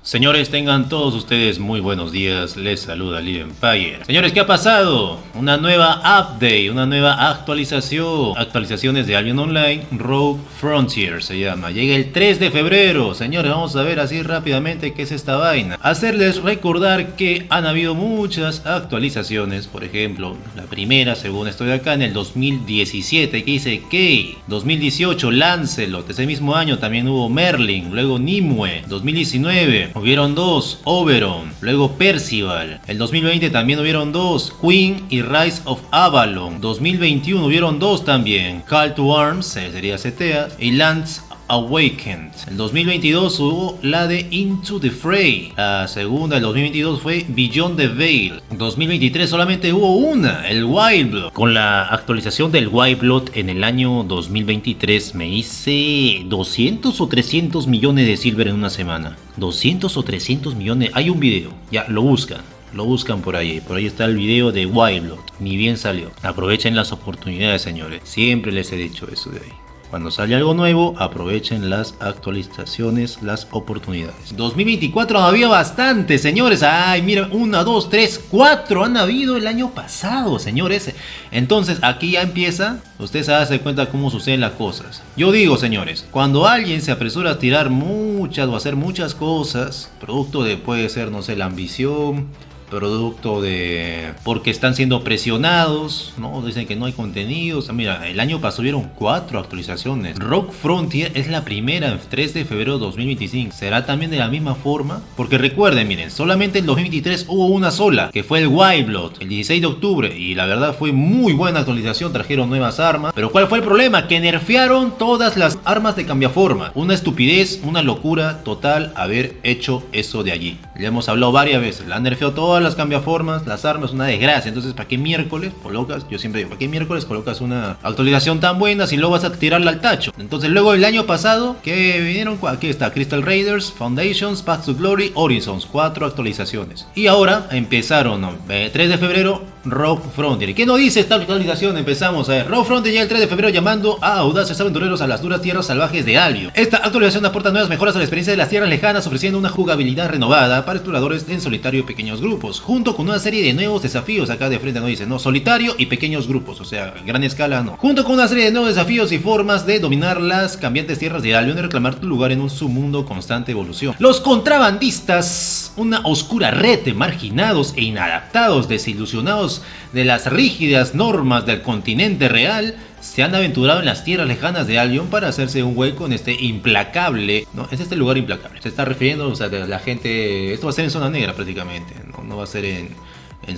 Señores, tengan todos ustedes muy buenos días. Les saluda Lee Empire. Señores, ¿qué ha pasado? Una nueva update, una nueva actualización. Actualizaciones de Albion Online Rogue Frontier se llama. Llega el 3 de febrero. Señores, vamos a ver así rápidamente qué es esta vaina. Hacerles recordar que han habido muchas actualizaciones. Por ejemplo, la primera, según estoy acá, en el 2017, que dice Key. 2018, Lancelot. Ese mismo año también hubo Merlin. Luego Nimue. 2019. Hubieron dos, Oberon, luego Percival. El 2020 también hubieron dos, Queen y Rise of Avalon. 2021 hubieron dos también, Call to Arms, sería CTA, y Lance Awakened. El 2022 hubo la de Into the Fray. La segunda del 2022 fue Beyond the Veil. 2023 solamente hubo una, el Wild Blood. Con la actualización del Wild Blood en el año 2023 me hice 200 o 300 millones de silver en una semana. 200 o 300 millones. Hay un video, ya lo buscan por ahí está el video de Wild Blood. Ni bien salió. Aprovechen las oportunidades, señores. Siempre les he dicho eso de ahí. Cuando sale algo nuevo, aprovechen las actualizaciones, las oportunidades. 2024 había bastante, señores. Ay, mira, 1, 2, 3, 4 han habido el año pasado, señores. Entonces, aquí ya empieza. Ustedes se dan cuenta cómo suceden las cosas. Yo digo, señores, cuando alguien se apresura a tirar muchas o hacer muchas cosas, producto de, puede ser, no sé, la ambición, producto de porque están siendo presionados, ¿no? Dicen que no hay contenidos. Mira, el año pasado hubieron 4 actualizaciones. Rogue Frontier es la primera en 3 de febrero de 2025. ¿Será también de la misma forma? Porque recuerden, miren, solamente en 2023 hubo una sola, que fue el Wild Blood, el 16 de octubre. Y la verdad fue muy buena actualización, trajeron nuevas armas. Pero ¿cuál fue el problema? Que nerfearon todas las armas de cambiaforma. Una estupidez, una locura total haber hecho eso de allí. Ya hemos hablado varias veces, la han nerfeado todas las cambiaformas, las armas, una desgracia. Entonces, ¿para qué miércoles colocas? Yo siempre digo, ¿para qué miércoles colocas una actualización tan buena si luego vas a tirarla al tacho? Entonces, luego el año pasado, que vinieron, aquí está, Crystal Raiders, Foundations, Path to Glory, Horizons, 4 actualizaciones. Y ahora empezaron, ¿no? 3 de febrero, Rogue Frontier. ¿Qué nos dice esta actualización? Empezamos a ver. Rogue Frontier ya el 3 de febrero llamando a audaces aventureros a las duras tierras salvajes de Albion. Esta actualización aporta nuevas mejoras a la experiencia de las tierras lejanas, ofreciendo una jugabilidad renovada para exploradores en solitario y pequeños grupos, junto con una serie de nuevos desafíos. Acá de frente no dice, no, solitario y pequeños grupos, o sea, gran escala no. Junto con una serie de nuevos desafíos y formas de dominar las cambiantes tierras de Albion y reclamar tu lugar en un submundo constante evolución. Los contrabandistas, una oscura red de marginados e inadaptados, desilusionados de las rígidas normas del continente real, se han aventurado en las tierras lejanas de Albion para hacerse un hueco en este implacable, ¿no? Es este lugar implacable. Se está refiriendo, o sea, de la gente. Esto va a ser en zona negra prácticamente, no va a ser en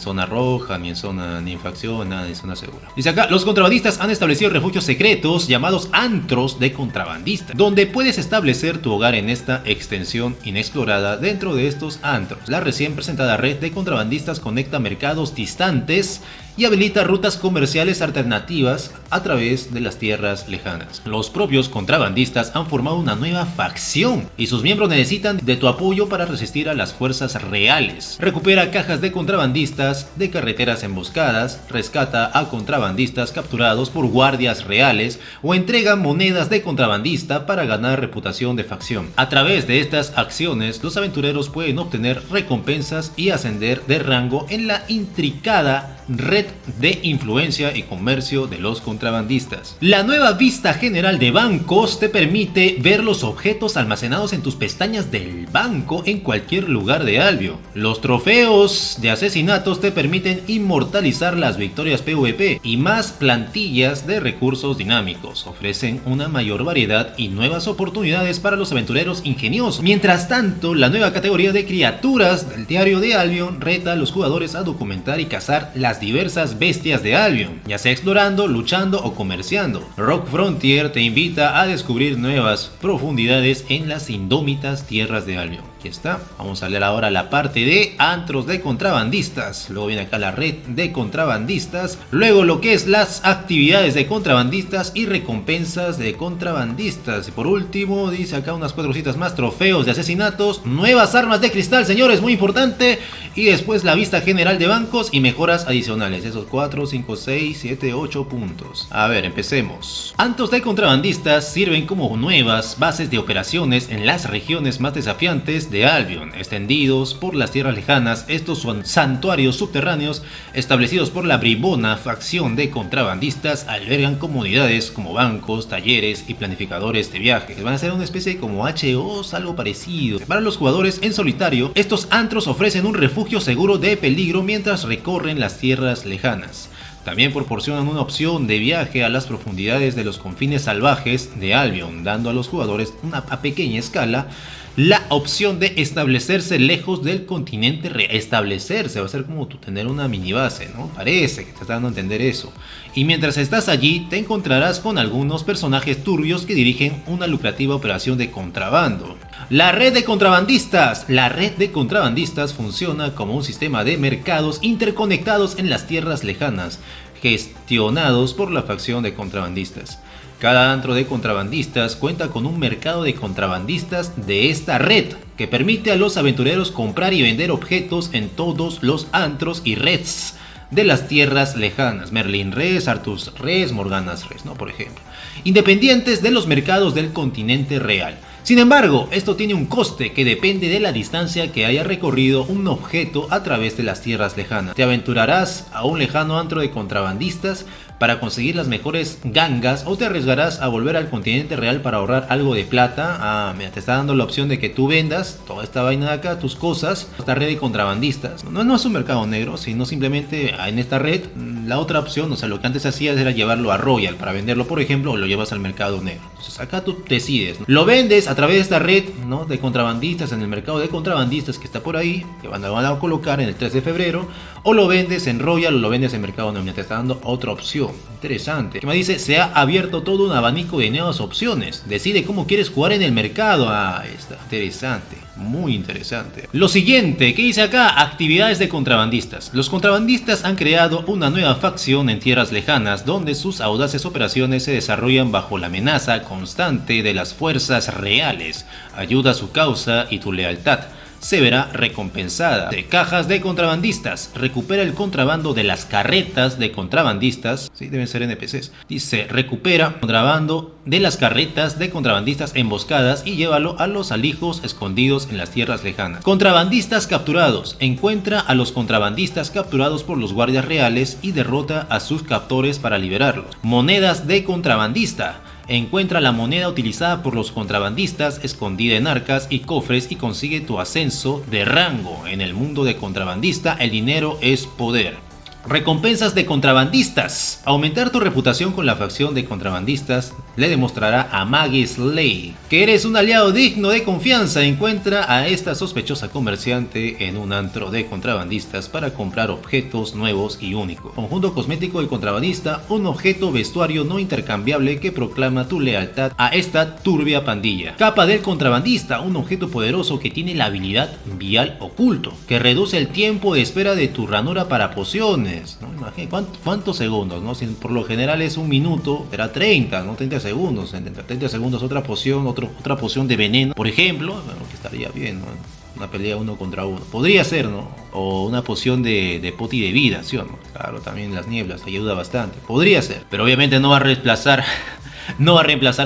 zona roja, ni en facción, nada, en zona segura. Dice acá, los contrabandistas han establecido refugios secretos llamados antros de contrabandistas, donde puedes establecer tu hogar en esta extensión inexplorada. Dentro de estos antros, la recién presentada red de contrabandistas conecta mercados distantes y habilita rutas comerciales alternativas a través de las tierras lejanas. Los propios contrabandistas han formado una nueva facción y sus miembros necesitan de tu apoyo para resistir a las fuerzas reales. Recupera cajas de contrabandistas de carreteras emboscadas, rescata a contrabandistas capturados por guardias reales o entrega monedas de contrabandista para ganar reputación de facción. A través de estas acciones, los aventureros pueden obtener recompensas y ascender de rango en la intricada red de influencia y comercio de los contrabandistas. La nueva vista general de bancos te permite ver los objetos almacenados en tus pestañas del banco en cualquier lugar de Albion. Los trofeos de asesinatos te permiten inmortalizar las victorias PvP y más plantillas de recursos dinámicos. Ofrecen una mayor variedad y nuevas oportunidades para los aventureros ingeniosos. Mientras tanto, la nueva categoría de criaturas del diario de Albion reta a los jugadores a documentar y cazar las diversas bestias de Albion, ya sea explorando, luchando o comerciando. Rogue Frontier te invita a descubrir nuevas profundidades en las indómitas tierras de Albion. Aquí está. Vamos a leer ahora la parte de antros de contrabandistas. Luego viene acá la red de contrabandistas. Luego lo que es las actividades de contrabandistas y recompensas de contrabandistas. Y por último dice acá unas 4 cositas más. Trofeos de asesinatos, nuevas armas de cristal, señores, muy importante. Y después la vista general de bancos y mejoras adicionales. Esos 4, 5, 6, 7, 8 puntos. A ver, empecemos. Antros de contrabandistas sirven como nuevas bases de operaciones en las regiones más desafiantes gigantes de Albion, extendidos por las tierras lejanas. Estos son santuarios subterráneos establecidos por la bribona facción de contrabandistas. Albergan comunidades como bancos, talleres y planificadores de viajes. Van a ser una especie como HOs, algo parecido. Para los jugadores en solitario, estos antros ofrecen un refugio seguro de peligro mientras recorren las tierras lejanas. También proporcionan una opción de viaje a las profundidades de los confines salvajes de Albion, dando a los jugadores a pequeña escala la opción de establecerse lejos del continente real. Establecerse, va a ser como tú tener una mini base, ¿no? Parece que te está dando a entender eso. Y mientras estás allí, te encontrarás con algunos personajes turbios que dirigen una lucrativa operación de contrabando. La red de contrabandistas. La red de contrabandistas funciona como un sistema de mercados interconectados en las tierras lejanas, gestionados por la facción de contrabandistas. Cada antro de contrabandistas cuenta con un mercado de contrabandistas de esta red, que permite a los aventureros comprar y vender objetos en todos los antros y reds de las tierras lejanas. Merlin Res, Artus Res, Morganas Res, ¿no? Por ejemplo. Independientes de los mercados del continente real. Sin embargo, esto tiene un coste que depende de la distancia que haya recorrido un objeto a través de las tierras lejanas. Te aventurarás a un lejano antro de contrabandistas para conseguir las mejores gangas, o te arriesgarás a volver al continente real para ahorrar algo de plata. Mira, te está dando la opción de que tú vendas toda esta vaina de acá, tus cosas, esta red de contrabandistas. No es un mercado negro, sino simplemente en esta red, la otra opción, o sea, lo que antes hacías era llevarlo a Royal para venderlo, por ejemplo, o lo llevas al mercado negro. Entonces acá tú decides, ¿no? Lo vendes a través de esta red, ¿no?, de contrabandistas en el mercado de contrabandistas que está por ahí, que van a colocar en el 3 de febrero, o lo vendes en Royal o lo vendes en mercado negro. Te está dando otra opción. Interesante. Que me dice, se ha abierto todo un abanico de nuevas opciones. Decide cómo quieres jugar en el mercado. Está interesante. Muy interesante. Lo siguiente, ¿qué dice acá? Actividades de contrabandistas. Los contrabandistas han creado una nueva facción en tierras lejanas, donde sus audaces operaciones se desarrollan bajo la amenaza constante de las fuerzas reales. Ayuda a su causa y tu lealtad se verá recompensada. De cajas de contrabandistas. Recupera el contrabando de las carretas de contrabandistas. Sí, deben ser NPCs. Dice, recupera contrabando de las carretas de contrabandistas emboscadas y llévalo a los alijos escondidos en las tierras lejanas. Contrabandistas capturados. Encuentra a los contrabandistas capturados por los guardias reales y derrota a sus captores para liberarlos. Monedas de contrabandista. Encuentra la moneda utilizada por los contrabandistas escondida en arcas y cofres y consigue tu ascenso de rango. En el mundo de contrabandista, el dinero es poder. Recompensas de contrabandistas. Aumentar tu reputación con la facción de contrabandistas le demostrará a Maggie Slade que eres un aliado digno de confianza. Encuentra a esta sospechosa comerciante en un antro de contrabandistas para comprar objetos nuevos y únicos. Conjunto cosmético del contrabandista, un objeto vestuario no intercambiable que proclama tu lealtad a esta turbia pandilla. Capa del contrabandista, un objeto poderoso que tiene la habilidad vial oculto, que reduce el tiempo de espera de tu ranura para pociones. ¿No? Imagínate, ¿cuántos segundos? ¿No? Si por lo general es un minuto, será 30, ¿no? 30 segundos. En 30 segundos otra poción, otra poción de veneno, por ejemplo, bueno, que estaría bien, ¿no? Una pelea 1 contra 1. Podría ser, ¿no? O una poción de poti de vida, ¿sí o no? Claro, también las nieblas ayuda bastante. Podría ser, pero obviamente no va a reemplazar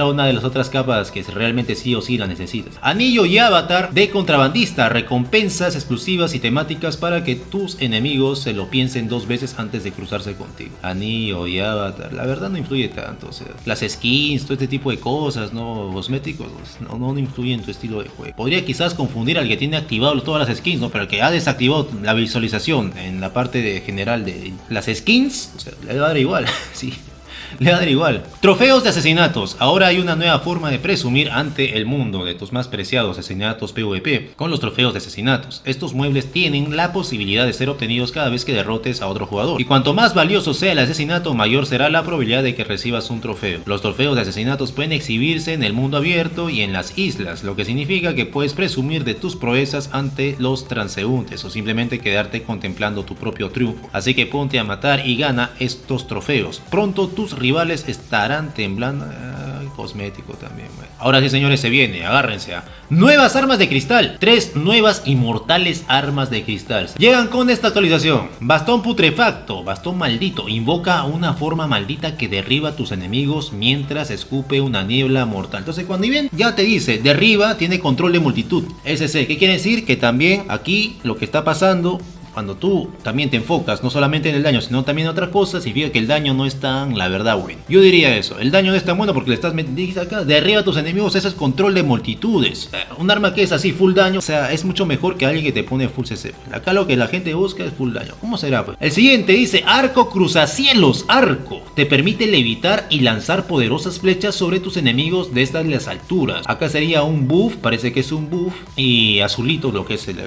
a una de las otras capas que realmente sí o sí la necesitas. Anillo y avatar de contrabandista. Recompensas exclusivas y temáticas para que tus enemigos se lo piensen 2 veces antes de cruzarse contigo. Anillo y avatar, la verdad no influye tanto. O sea, las skins, todo este tipo de cosas, ¿no? Cosméticos, no influyen en tu estilo de juego. Podría quizás confundir al que tiene activado todas las skins, ¿no? Pero el que ha desactivado la visualización en la parte general de las skins, o sea, le va a dar igual. Sí. Le va a dar igual. Trofeos de asesinatos. Ahora hay una nueva forma de presumir ante el mundo de tus más preciados asesinatos PvP con los trofeos de asesinatos. Estos muebles tienen la posibilidad de ser obtenidos cada vez que derrotes a otro jugador. Y cuanto más valioso sea el asesinato, mayor será la probabilidad de que recibas un trofeo. Los trofeos de asesinatos pueden exhibirse en el mundo abierto y en las islas, lo que significa que puedes presumir de tus proezas ante los transeúntes o simplemente quedarte contemplando tu propio triunfo. Así que ponte a matar y gana estos trofeos. Pronto tus rivales estarán temblando. cosmético también, bueno. Ahora sí, señores, se viene, agárrense a nuevas armas de cristal. 3 nuevas inmortales armas de cristal llegan con esta actualización. Bastón putrefacto, bastón maldito, invoca una forma maldita que derriba a tus enemigos mientras escupe una niebla mortal. Entonces cuando ven, ya te dice, derriba, tiene control de multitud. SC, ¿qué quiere decir? Que también aquí lo que está pasando, cuando tú también te enfocas no solamente en el daño, sino también en otras cosas, significa que el daño no es tan, la verdad, bueno. Yo diría eso, el daño no es tan bueno porque le estás metiendo acá, derriba a tus enemigos, ese es control de multitudes. Un arma que es así, full daño, o sea, es mucho mejor que alguien que te pone full CC. Acá lo que la gente busca es full daño. ¿Cómo será, pues? El siguiente dice, arco cruzacielos, arco. Te permite levitar y lanzar poderosas flechas sobre tus enemigos desde las alturas. Acá sería un buff, parece que es un buff, y azulito, lo que es el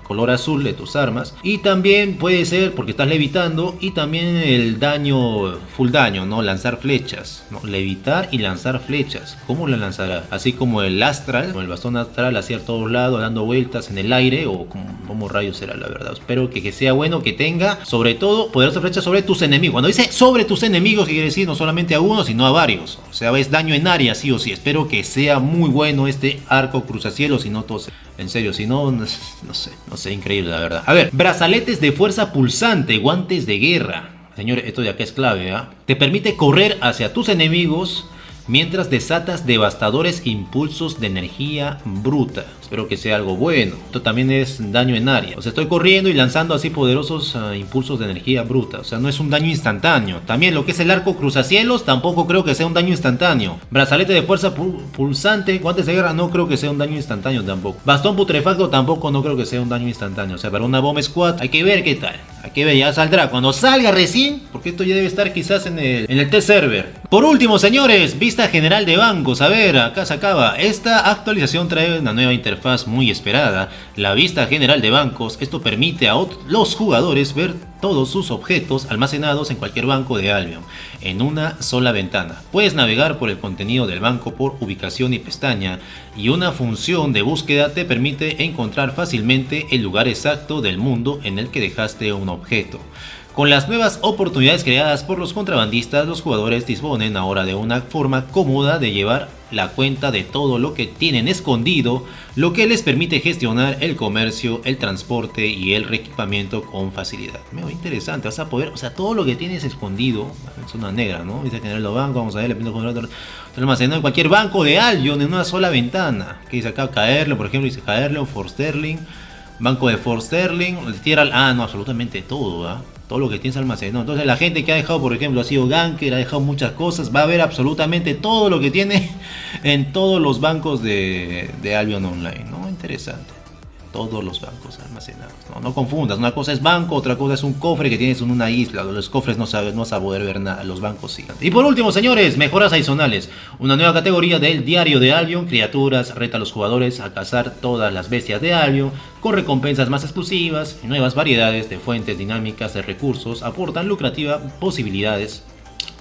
color azul de tus armas. Y también puede ser porque estás levitando y también el daño, full daño, ¿no? Lanzar flechas, ¿no? Levitar y lanzar flechas. ¿Cómo la lanzará? Así como el astral, el bastón astral hacia todos lados, dando vueltas en el aire, o como rayos será, la verdad. Espero que sea bueno, que tenga, sobre todo, poderosas flechas sobre tus enemigos. Cuando dice sobre tus enemigos, ¿qué quiere decir? No solamente a uno, sino a varios. O sea, es daño en área, sí o sí. Espero que sea muy bueno este arco cruzacielos, si no todos. En serio, si no, no sé, increíble la verdad. A ver, brazaletes de fuerza pulsante, guantes de guerra. Señores, esto de acá es clave, ¿eh? Te permite correr hacia tus enemigos mientras desatas devastadores impulsos de energía bruta. Espero que sea algo bueno. Esto también es daño en área. O sea, estoy corriendo y lanzando así poderosos impulsos de energía bruta. O sea, no es un daño instantáneo. También lo que es el arco cruzacielos, tampoco creo que sea un daño instantáneo. Brazalete de fuerza pulsante, guantes de guerra, no creo que sea un daño instantáneo tampoco. Bastón putrefacto, tampoco no creo que sea un daño instantáneo. O sea, para una bomb squad hay que ver qué tal. Hay que ver, ya saldrá. Cuando salga recién, porque esto ya debe estar quizás en el test server. Por último, señores, vista general de bancos. A ver, acá se acaba. Esta actualización trae una nueva interfaz muy esperada, la vista general de bancos. Esto permite a los jugadores ver todos sus objetos almacenados en cualquier banco de Albion en una sola ventana. Puedes navegar por el contenido del banco por ubicación y pestaña, y una función de búsqueda te permite encontrar fácilmente el lugar exacto del mundo en el que dejaste un objeto. Con las nuevas oportunidades creadas por los contrabandistas, los jugadores disponen ahora de una forma cómoda de llevar la cuenta de todo lo que tienen escondido, lo que les permite gestionar el comercio, el transporte y el reequipamiento con facilidad. Muy interesante, vas a poder, o sea, todo lo que tienes escondido, es una negra, ¿no? Dice tener los bancos, vamos a ver, le pinto con otro, almacenado en cualquier banco de Albion en una sola ventana. Que dice acá caerle, por ejemplo, dice caerle o For Sterling, banco de For Sterling, no, absolutamente todo, ¿ah? Todo lo que tienes almacenado. Entonces la gente que ha dejado, por ejemplo, ha sido Ganker, ha dejado muchas cosas, va a ver absolutamente todo lo que tiene en todos los bancos de Albion Online, ¿no? Interesante. Todos los bancos almacenados. No confundas, una cosa es banco, otra cosa es un cofre que tienes en una isla. Los cofres no vas a poder ver nada, los bancos sí. Y por último, señores, mejoras adicionales. Una nueva categoría del diario de Albion, criaturas, reta a los jugadores a cazar todas las bestias de Albion, con recompensas más exclusivas y nuevas variedades de fuentes dinámicas de recursos, aportan lucrativas posibilidades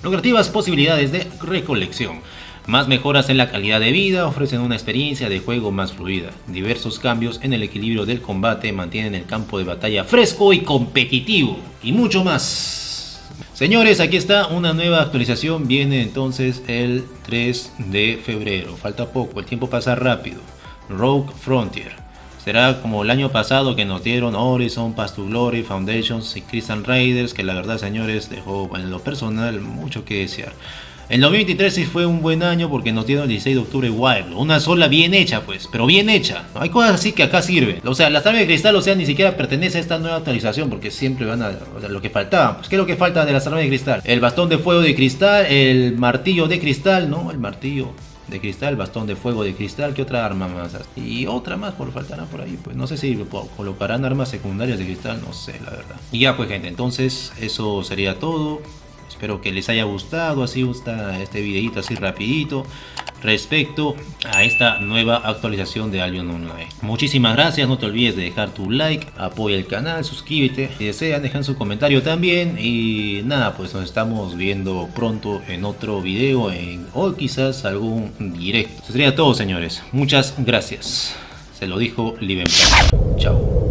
de recolección. Más mejoras en la calidad de vida, ofrecen una experiencia de juego más fluida. Diversos cambios en el equilibrio del combate mantienen el campo de batalla fresco y competitivo. Y mucho más. Señores, aquí está una nueva actualización. Viene entonces el 3 de febrero. Falta poco, el tiempo pasa rápido. Rogue Frontier. Será como el año pasado que nos dieron Horizon, Path to Glory, Foundations y Crystal Raiders, que la verdad, señores, dejó en lo personal mucho que desear. El 2023 sí fue un buen año porque nos dieron el 16 de octubre Wild, una sola bien hecha pues, pero bien hecha. Hay cosas así que acá sirven. O sea, las armas de cristal, o sea, ni siquiera pertenece a esta nueva actualización porque siempre van a lo que faltaba. Pues, ¿qué es lo que falta de las armas de cristal? El bastón de fuego de cristal, el martillo de cristal, ¿no? El martillo de cristal, bastón de fuego de cristal, ¿qué otra arma más? Y otra más faltará por ahí, pues no sé si colocarán armas secundarias de cristal, no sé la verdad. Y ya pues gente, entonces eso sería todo. Espero que les haya gustado, así gusta este videito así rapidito respecto a esta nueva actualización de Albion Online. Muchísimas gracias, no te olvides de dejar tu like, apoya el canal, suscríbete, si desean dejan su comentario también y nada, pues nos estamos viendo pronto en otro video o quizás algún directo. Eso sería todo, señores, muchas gracias, se lo dijo Livenpayer. Chao.